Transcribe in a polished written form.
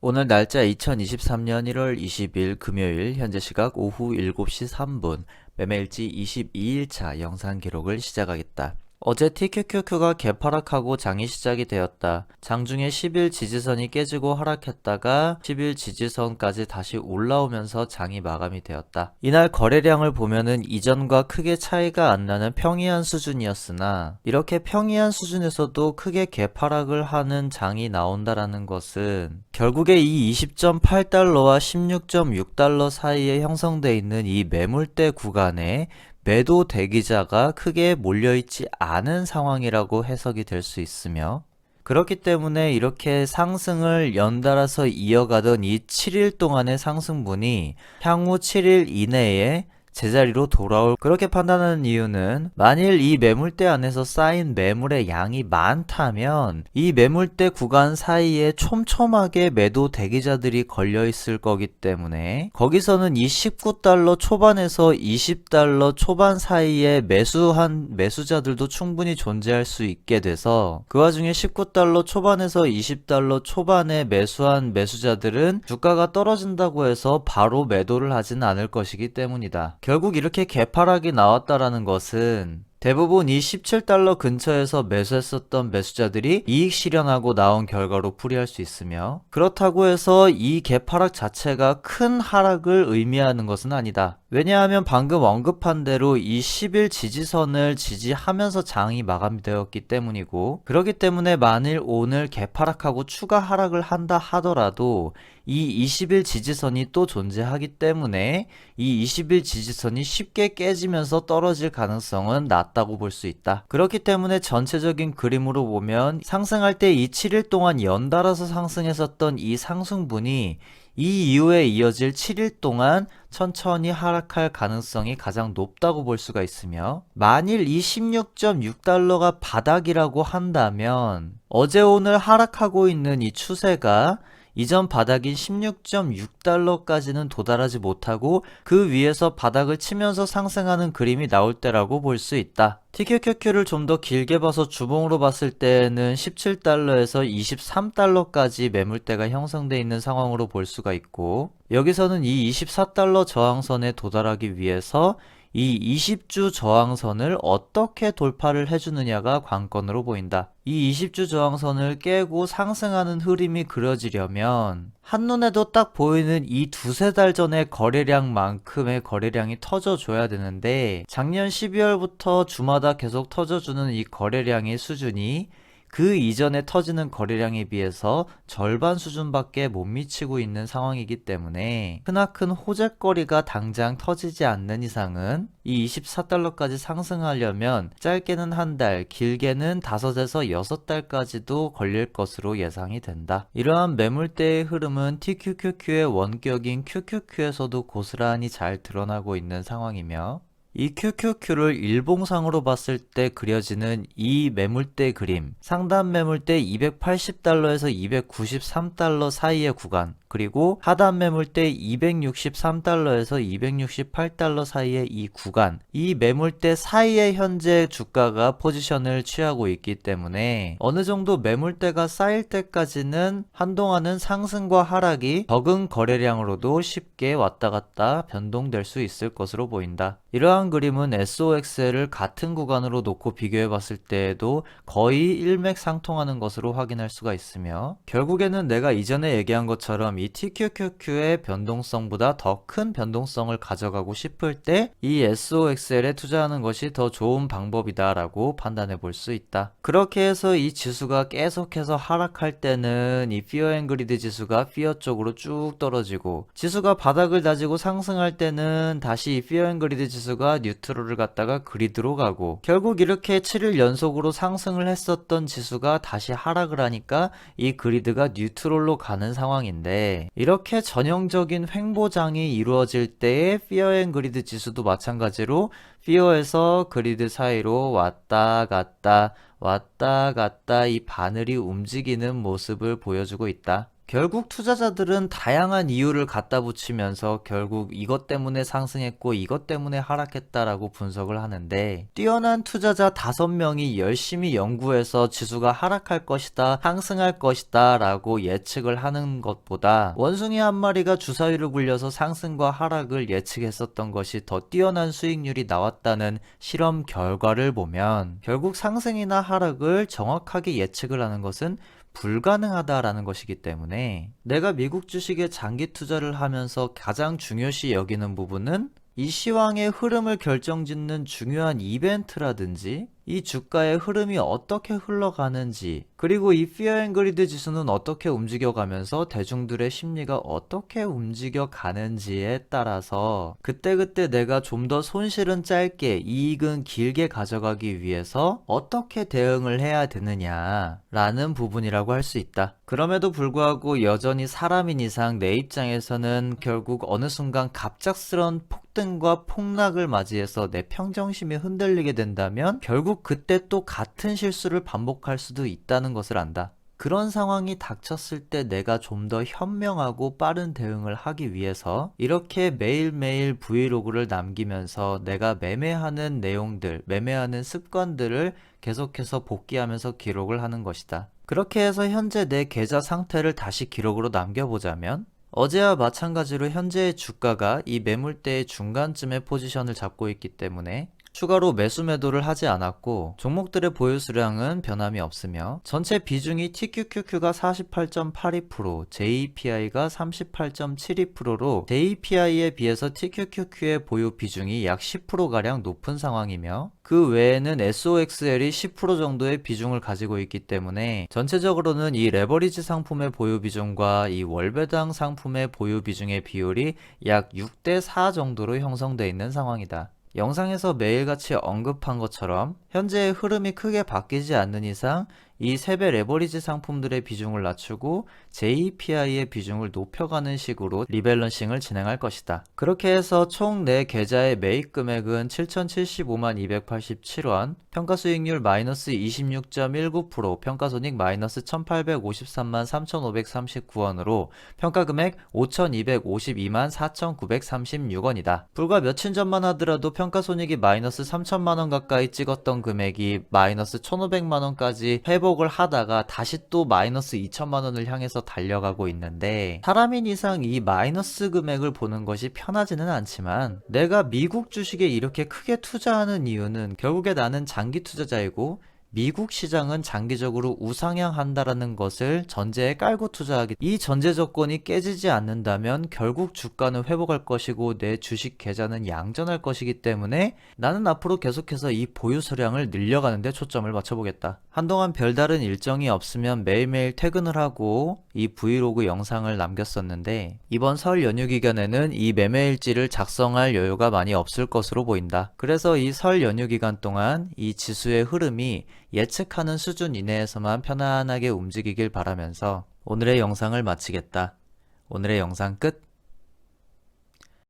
오늘 날짜 2023년 1월 20일 금요일 현재 시각 오후 7시 3분 매매일지 22일차 영상 기록을 시작하겠다. 어제 TQQQ가 개파락하고 장이 시작이 되었다. 장중에 10일 지지선이 깨지고 하락했다가 10일 지지선까지 다시 올라오면서 장이 마감이 되었다. 이날 거래량을 보면은 이전과 크게 차이가 안 나는 평이한 수준이었으나 이렇게 평이한 수준에서도 크게 개파락을 하는 장이 나온다라는 것은 결국에 이 20.8달러와 16.6달러 사이에 형성되어 있는 이 매물대 구간에 매도 대기자가 크게 몰려있지 않은 상황이라고 해석이 될 수 있으며 그렇기 때문에 이렇게 상승을 연달아서 이어가던 이 7일 동안의 상승분이 향후 7일 이내에 제자리로 돌아올 그렇게 판단하는 이유는 만일 이 매물대 안에서 쌓인 매물의 양이 많다면 이 매물대 구간 사이에 촘촘하게 매도 대기자들이 걸려 있을 거기 때문에 거기서는 이 19달러 초반에서 20달러 초반 사이에 매수한 매수자들도 충분히 존재할 수 있게 돼서 그 와중에 19달러 초반에서 20달러 초반에 매수한 매수자들은 주가가 떨어진다고 해서 바로 매도를 하진 않을 것이기 때문이다. 결국 이렇게 개파락이 나왔다라는 것은 대부분 이 17달러 근처에서 매수했었던 매수자들이 이익 실현하고 나온 결과로 풀이할 수 있으며 그렇다고 해서 이 개파락 자체가 큰 하락을 의미하는 것은 아니다. 왜냐하면 방금 언급한 대로 이 10일 지지선을 지지하면서 장이 마감되었기 때문이고 그렇기 때문에 만일 오늘 개파락하고 추가 하락을 한다 하더라도 이 20일 지지선이 또 존재하기 때문에 이 20일 지지선이 쉽게 깨지면서 떨어질 가능성은 낮다고 볼 수 있다. 그렇기 때문에 전체적인 그림으로 보면 상승할 때 이 7일 동안 연달아서 상승했었던 이 상승분이 이 이후에 이어질 7일 동안 천천히 하락할 가능성이 가장 높다고 볼 수가 있으며 만일 이 16.6달러가 바닥이라고 한다면 어제 오늘 하락하고 있는 이 추세가 이전 바닥인 16.6달러까지는 도달하지 못하고 그 위에서 바닥을 치면서 상승하는 그림이 나올 때라고 볼 수 있다. TQQQ를 좀 더 길게 봐서 주봉으로 봤을 때는 17달러에서 23달러까지 매물대가 형성되어 있는 상황으로 볼 수가 있고 여기서는 이 24달러 저항선에 도달하기 위해서 이 20주 저항선을 어떻게 돌파를 해주느냐가 관건으로 보인다. 이 20주 저항선을 깨고 상승하는 흐름이 그려지려면 한눈에도 딱 보이는 이 두세 달 전의 거래량만큼의 거래량이 터져줘야 되는데 작년 12월부터 주마다 계속 터져주는 이 거래량의 수준이 그 이전에 터지는 거래량에 비해서 절반 수준밖에 못 미치고 있는 상황이기 때문에 크나큰 호재거리가 당장 터지지 않는 이상은 이 24달러까지 상승하려면 짧게는 한 달, 길게는 5에서 6달까지도 걸릴 것으로 예상이 된다. 이러한 매물대의 흐름은 TQQQ의 원격인 QQQ에서도 고스란히 잘 드러나고 있는 상황이며 이 QQQ를 일봉상으로 봤을 때 그려지는 이 매물대 그림, 상단 매물대 280달러에서 293달러 사이의 구간, 그리고 하단 매물대 263달러에서 268달러 사이의 이 구간, 이 매물대 사이에 현재 주가가 포지션을 취하고 있기 때문에 어느 정도 매물대가 쌓일 때까지는 한동안은 상승과 하락이 적은 거래량으로도 쉽게 왔다 갔다 변동될 수 있을 것으로 보인다. 이러한 그림은 SOXL을 같은 구간으로 놓고 비교해 봤을 때에도 거의 일맥상통하는 것으로 확인할 수가 있으며 결국에는 내가 이전에 얘기한 것처럼 이 TQQQ의 변동성보다 더 큰 변동성을 가져가고 싶을 때 이 SOXL에 투자하는 것이 더 좋은 방법이다 라고 판단해 볼 수 있다. 그렇게 해서 이 지수가 계속해서 하락할 때는 이 피어 앤 그리드 지수가 피어 쪽으로 쭉 떨어지고 지수가 바닥을 다지고 상승할 때는 다시 이 피어 앤 그리드 지수가 뉴트럴을 갔다가 그리드로 가고 결국 이렇게 7일 연속으로 상승을 했었던 지수가 다시 하락을 하니까 이 그리드가 뉴트럴로 가는 상황인데 이렇게 전형적인 횡보장이 이루어질 때의 피어 앤 그리드 지수도 마찬가지로 피어에서 그리드 사이로 왔다 갔다 이 바늘이 움직이는 모습을 보여주고 있다. 결국 투자자들은 다양한 이유를 갖다 붙이면서 결국 이것 때문에 상승했고 이것 때문에 하락했다라고 분석을 하는데, 뛰어난 투자자 5명이 열심히 연구해서 지수가 하락할 것이다, 상승할 것이다 라고 예측을 하는 것보다 원숭이 한 마리가 주사위를 굴려서 상승과 하락을 예측했었던 것이 더 뛰어난 수익률이 나왔다는 실험 결과를 보면, 결국 상승이나 하락을 정확하게 예측을 하는 것은 불가능하다라는 것이기 때문에, 내가 미국 주식에 장기 투자를 하면서 가장 중요시 여기는 부분은 이 시황의 흐름을 결정짓는 중요한 이벤트라든지 이 주가의 흐름이 어떻게 흘러가는지, 그리고 이 피어 앤 그리드 지수는 어떻게 움직여가면서 대중들의 심리가 어떻게 움직여가는지에 따라서 그때그때 내가 좀 더 손실은 짧게 이익은 길게 가져가기 위해서 어떻게 대응을 해야 되느냐 라는 부분이라고 할 수 있다. 그럼에도 불구하고 여전히 사람인 이상 내 입장에서는 결국 어느 순간 갑작스런 폭등과 폭락을 맞이해서 내 평정심이 흔들리게 된다면 결국 그때 또 같은 실수를 반복할 수도 있다는 것을 안다. 그런 상황이 닥쳤을 때 내가 좀 더 현명하고 빠른 대응을 하기 위해서 이렇게 매일매일 브이로그를 남기면서 내가 매매하는 내용들, 매매하는 습관들을 계속해서 복귀하면서 기록을 하는 것이다. 그렇게 해서 현재 내 계좌 상태를 다시 기록으로 남겨보자면, 어제와 마찬가지로 현재의 주가가 이 매물대의 중간쯤에 포지션을 잡고 있기 때문에 추가로 매수 매도를 하지 않았고, 종목들의 보유 수량은 변함이 없으며 전체 비중이 TQQQ가 48.82%, JPI가 38.72%로 JPI에 비해서 TQQQ의 보유 비중이 약 10%가량 높은 상황이며, 그 외에는 SOXL이 10% 정도의 비중을 가지고 있기 때문에 전체적으로는 이 레버리지 상품의 보유 비중과 이 월배당 상품의 보유 비중의 비율이 약 6대4 정도로 형성되어 있는 상황이다. 영상에서 매일같이 언급한 것처럼 현재의 흐름이 크게 바뀌지 않는 이상 이 3배 레버리지 상품들의 비중을 낮추고 JPI의 비중을 높여가는 식으로 리밸런싱을 진행할 것이다. 그렇게 해서 총 내 계좌의 매입 금액은 7,075만 287원, 평가수익률 마이너스 26.19%, 평가손익 마이너스 1,853만 3,539원으로 평가금액 5,252만 4,936원이다. 불과 며칠 전만 하더라도 평가손익이 마이너스 3천만원 가까이 찍었던 금액이 마이너스 1,500만원까지 회복을 하다가 다시 또 마이너스 2천만원을 향해서 달려가고 있는데, 사람인 이상 이 마이너스 금액을 보는 것이 편하지는 않지만, 내가 미국 주식에 이렇게 크게 투자하는 이유는 결국에 나는 장기 투자자이고 미국 시장은 장기적으로 우상향한다라는 것을 전제에 깔고 투자하기, 이 전제 조건이 깨지지 않는다면 결국 주가는 회복할 것이고 내 주식 계좌는 양전할 것이기 때문에 나는 앞으로 계속해서 이 보유 수량을 늘려가는 데 초점을 맞춰보겠다. 한동안 별다른 일정이 없으면 매일매일 퇴근을 하고 이 브이로그 영상을 남겼었는데, 이번 설 연휴 기간에는 이 매매일지를 작성할 여유가 많이 없을 것으로 보인다. 그래서 이 설 연휴 기간 동안 이 지수의 흐름이 예측하는 수준 이내에서만 편안하게 움직이길 바라면서 오늘의 영상을 마치겠다. 오늘의 영상 끝.